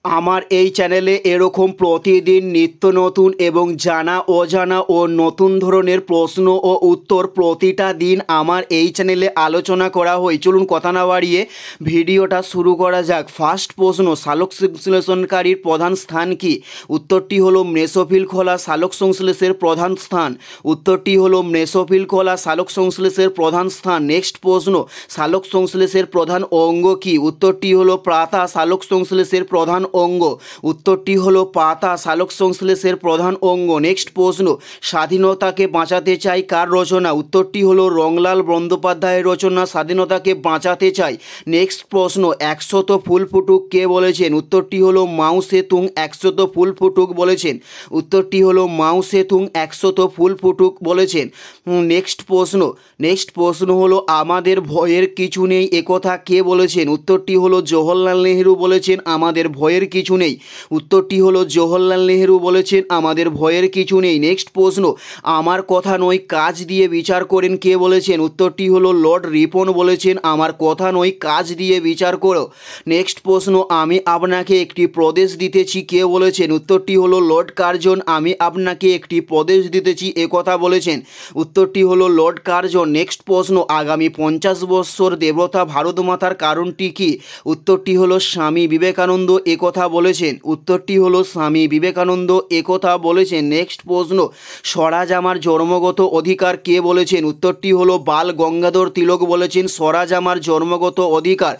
আমার এই চ্যানেলে এরকম প্রতিদিন নিত্য নতুন এবং জানা অজানা ও নতুন ধরনের প্রশ্ন ও উত্তর প্রতিটা দিন আমার এই চ্যানেলে আলোচনা করা হয়। চলুন কথা না বাড়িয়ে ভিডিওটা শুরু করা যাক। ফার্স্ট প্রশ্ন, সালোক সংশ্লেষণকারীর প্রধান স্থান কি? উত্তরটি হলো মেসোফিল খোলা সালোক সংশ্লেষের প্রধান স্থান। উত্তরটি হলো মেসোফিল খোলা সালোক সংশ্লেষের প্রধান স্থান। নেক্সট প্রশ্ন, সালোক সংশ্লেষের প্রধান অঙ্গ কি? উত্তরটি হলো পাতা সালোক সংশ্লেষের প্রধান অঙ্গ। উত্তরটি হলো পাতা সালোক সংশ্লেষের প্রধান অঙ্গ। নেক্সট প্রশ্ন, স্বাধীনতাকে বাঁচাতে চাই কার রচনা? উত্তরটি হলো রংলাল বন্দ্যোপাধ্যায়ের রচনা স্বাধীনতাকে বাঁচাতে চাই। নেক্সট প্রশ্ন, একশত ফুল ফুটুক কে বলেছেন? উত্তরটি হলো মাও সেতুং একশত ফুল ফুটুক বলেছেন। উত্তরটি হলো মাও সেতুং একশত ফুল ফুটুক বলেছেন। নেক্সট প্রশ্ন হলো আমাদের ভয়ের কিছু নেই একথা কে বলেছেন? উত্তরটি হলো জওহরলাল নেহেরু বলেছেন আমাদের ভয়ের কিছু নেই। উত্তরটি হলো জওহরলাল নেহেরু বলেছেন আমাদের ভয়ের কিছু নেই। নেক্সট প্রশ্ন, আমার কথা নয় কাজ দিয়ে বিচার করেন কে বলেছেন? উত্তরটি হলো লর্ড রিপন বলেছেন আমার কথা নয় কাজ দিয়ে বিচার করো। নেক্সট প্রশ্ন, আমি আপনাকে একটি প্রদেশ দিতেছি কে বলেছেন? উত্তরটি হলো লর্ড কার্জন আমি আপনাকে একটি প্রদেশ দিতেছি একথা বলেছেন। উত্তরটি হলো লর্ড কার্জন। নেক্সট প্রশ্ন, আগামী 50 বৎসর দেবতা ভারত মাতার কারণটি কি? উত্তরটি হলো স্বামী বিবেকানন্দ একথা বলেছেন। উত্তরটি হলো স্বামী বিবেকানন্দ একথা বলেছেন। নেক্সট প্রশ্ন, স্বরাজ আমার জন্মগত অধিকার কে বলেছেন? উত্তরটি হলো বাল গঙ্গাধর তিলক বলেছেন স্বরাজ আমার জন্মগত অধিকার।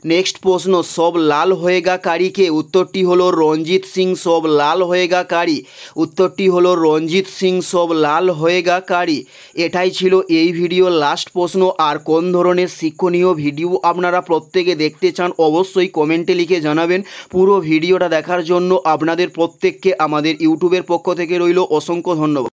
নেক্সট প্রশ্ন, সব লাল হয়েগা কারি কে? উত্তরটি হলো রঞ্জিত সিং সব লাল হয়েগা কারি। উত্তরটি হলো রঞ্জিত সিং সব লাল হয়েগা কারি। এটাই ছিল এই ভিডিওর লাস্ট প্রশ্ন। আর কোন ধরনের শিক্ষণীয় ভিডিও আপনারা প্রত্যেকে দেখতে চান অবশ্যই কমেন্টে লিখে জানাবেন। পুরো ভিডিওটা দেখার জন্য আপনাদের প্রত্যেককে আমাদের ইউটিউবের পক্ষ থেকে রইল অসংখ্য ধন্যবাদ।